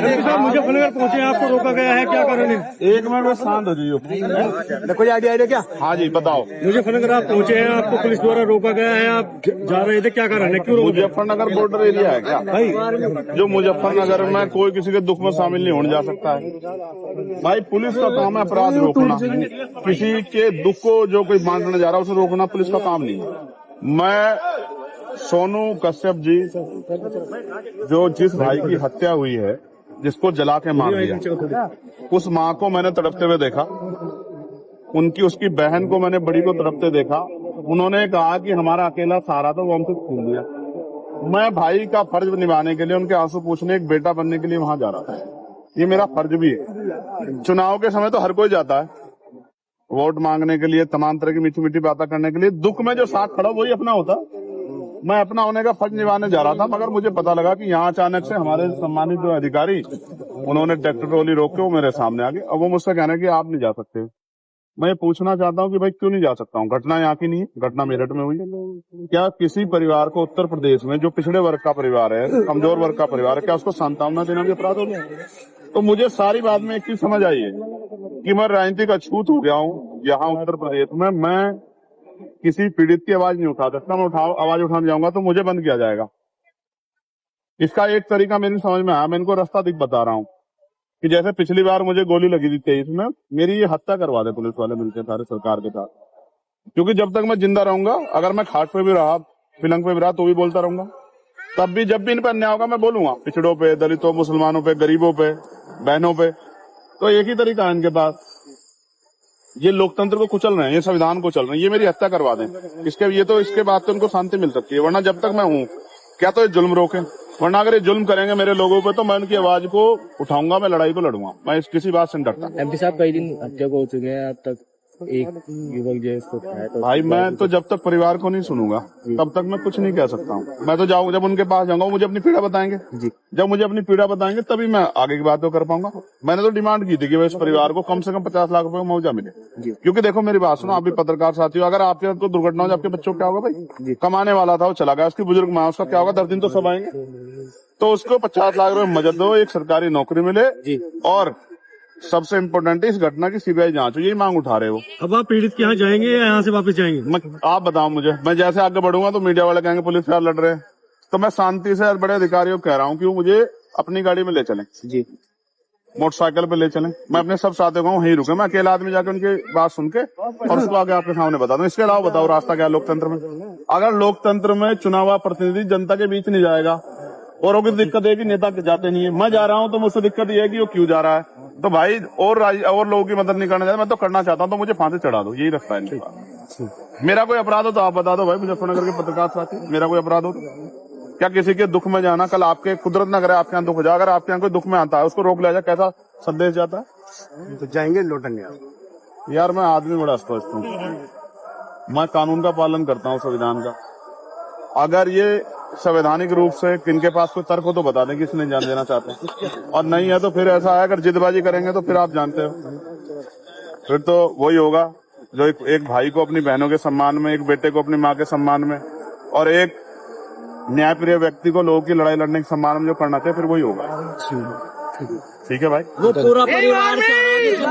मुजफ्फरनगर पहुंचे, आपको रोका गया है, क्या कारण है? एक मिनट में शांत हो जाइए। कोई आइडिया है क्या? हाँ जी बताओ। मुजफ्फरनगर आप पहुंचे हैं, आपको पुलिस द्वारा रोका गया है, आप जा रहे थे, क्या कारण है, क्यों? मुजफ्फरनगर बॉर्डर एरिया है क्या भाई? जो मुजफ्फरनगर में कोई किसी के दुख में शामिल नहीं होने जा सकता है भाई। पुलिस का काम है अपराध रोकना, किसी के दुख को जो कोई बांटने जा रहा है उसे रोकना पुलिस का काम नहीं है। मैं सोनू कश्यप जी, जो जिस भाई की हत्या हुई है, जिसको जला के मार दिया, उस माँ को मैंने तड़पते हुए देखा, उसकी बहन को मैंने बड़ी को तड़पते देखा। उन्होंने कहा कि हमारा अकेला सहारा था, वो हमसे छीन लिया। मैं भाई का फर्ज निभाने के लिए, उनके आंसू पूछने, एक बेटा बनने के लिए वहां जा रहा था। ये मेरा फर्ज भी है। चुनाव के समय तो हर कोई जाता है वोट मांगने के लिए, तमाम तरह की मीठी मीठी बातें करने के लिए। दुख में जो साथ खड़ा वही अपना होता। मैं अपना होने का फर्ज निभाने जा रहा था, मगर मुझे पता लगा कि यहाँ अचानक से हमारे सम्मानित जो अधिकारी, उन्होंने ट्रैक्टर ट्रॉली रोक के वो मेरे सामने आ गए। अब वो मुझसे कहने कि आप नहीं जा सकते। मैं ये पूछना चाहता हूँ कि भाई क्यों नहीं जा सकता हूँ? घटना यहाँ की नहीं है, घटना मेरठ में हुई। क्या किसी परिवार को उत्तर प्रदेश में, जो पिछड़े वर्ग का परिवार है, कमजोर वर्ग का परिवार है, क्या उसको सांत्वना देना भी अपराध हो गया? तो मुझे सारी बात में एक चीज समझ आई है कि मैं राजनीतिक अछूत हो गया हूँ यहाँ उत्तर प्रदेश में। मैं किसी पीड़ित की आवाज नहीं उठा सकता। मैं आवाज उठाने जाऊंगा तो मुझे बंद किया जाएगा। इसका एक तरीका मेरी समझ में आया, मैं इनको रास्ता बता रहा हूँ कि जैसे पिछली बार मुझे गोली लगी थी 23 में, मेरी ये हत्या करवा दे पुलिस वाले मिलकर सारे सरकार के साथ। क्योंकि जब तक मैं जिंदा रहूंगा, अगर मैं खाट पे भी रहा, पिलंग पे भी रहा, तो भी बोलता रहूंगा। तब भी जब भी इन पर अन्याय होगा मैं बोलूंगा, पिछड़ों पे, दलितों, मुसलमानों पे, गरीबों पे, बहनों पे। तो एक ही तरीका है इनके पास। ये लोकतंत्र को कुचल रहे हैं, ये संविधान को चल रहे हैं, ये मेरी हत्या करवा दें। इसके बाद तो उनको शांति मिल सकती है, वरना जब तक मैं हूँ क्या तो ये जुल्म रोके। वरना अगर ये जुल्म करेंगे मेरे लोगों पे, तो मैं उनकी आवाज को उठाऊंगा, मैं लड़ाई को लड़ूंगा। मैं किसी बात से नहीं डरता। एमपी साहब कई दिन हत्या को हो चुके हैं, अब तक एक युवक जो इसको तो भाई मैं तो जब तक परिवार को नहीं सुनूंगा तब तक मैं कुछ नहीं कह सकता हूँ। मैं तो जाऊंगा, जब उनके पास जाऊंगा मुझे अपनी पीड़ा बताएंगे जी। जब मुझे अपनी पीड़ा बताएंगे तभी मैं आगे की बात तो कर पाऊंगा। मैंने तो डिमांड की थी कि इस परिवार को कम से कम 50 लाख रुपए का मुआवजा मिले। क्योंकि देखो मेरी बात सुनो, आप भी पत्रकार साथी हो, अगर आपके साथ कोई दुर्घटना हो, आपके बच्चों को क्या होगा भाई? कमाने वाला था वो चला गया, उसकी बुजुर्ग माँ, उसका क्या होगा? 10 दिन तो सब आएंगे। तो उसको 50 लाख रुपए मदद दो, एक सरकारी नौकरी मिले, और सबसे इम्पोर्टेंट है इस घटना की सीबीआई जांच हो। यही मांग उठा रहे हो। अब आप पीड़ित के यहाँ जाएंगे या यहाँ से वापस जाएंगे? आप बताओ मुझे। मैं जैसे आगे बढ़ूंगा तो मीडिया वाले कहेंगे पुलिस यार लड़ रहे हैं, तो मैं शांति से बड़े अधिकारियों को कह रहा हूँ कि वो मुझे अपनी गाड़ी में ले चलें जी, मोटरसाइकिल पे ले चलें। मैं अपने सब साथियों को वहीं रुके, मैं अकेला आदमी जाकर उनकी बात सुन के और उसको आगे आपके सामने बता दूं। इसके अलावा बताओ रास्ता क्या है लोकतंत्र में? अगर लोकतंत्र में चुनाव प्रतिनिधि जनता के बीच नहीं जाएगा और वो दिक्कत है कि नेता जाते नहीं है, मैं जा रहा हूं तो मुझसे दिक्कत ये है कि वो क्यों जा रहा है। तो भाई और लोगों की मदद नहीं करना चाहता, मैं तो करना चाहता हूं, तो मुझे फांसी चढ़ा दो, यही रास्ता है इनके पास। मेरा कोई अपराध हो तो आप बता दो भाई, मुजफ्फरनगर के पत्रकार साथी, मेरा कोई अपराध हो तो क्या किसी के दुख में जाना? कल आपके कुदरत न करे आपके यहाँ दुख हो जाए, अगर आपके यहाँ कोई दुख में आता है उसको रोक लिया जाए, कैसा संदेश जाता है? तो जाएंगे लौटेंगे। यार मैं आदमी बड़ा स्पष्ट हूँ, मैं कानून का पालन करता हूँ, संविधान का। अगर ये संवैधानिक रूप से किनके पास कोई तर्क हो तो बता दें कि इसने जान देना चाहते हैं, और नहीं है तो फिर ऐसा है, अगर जिदबाजी करेंगे तो फिर आप जानते हो, फिर तो वही होगा जो एक भाई को अपनी बहनों के सम्मान में, एक बेटे को अपनी माँ के सम्मान में, और एक न्यायप्रिय व्यक्ति को लोगों की लड़ाई लड़ने के सम्मान में जो करना चाहिए, फिर वही होगा। ठीक है भाई। वो पूरा परिवार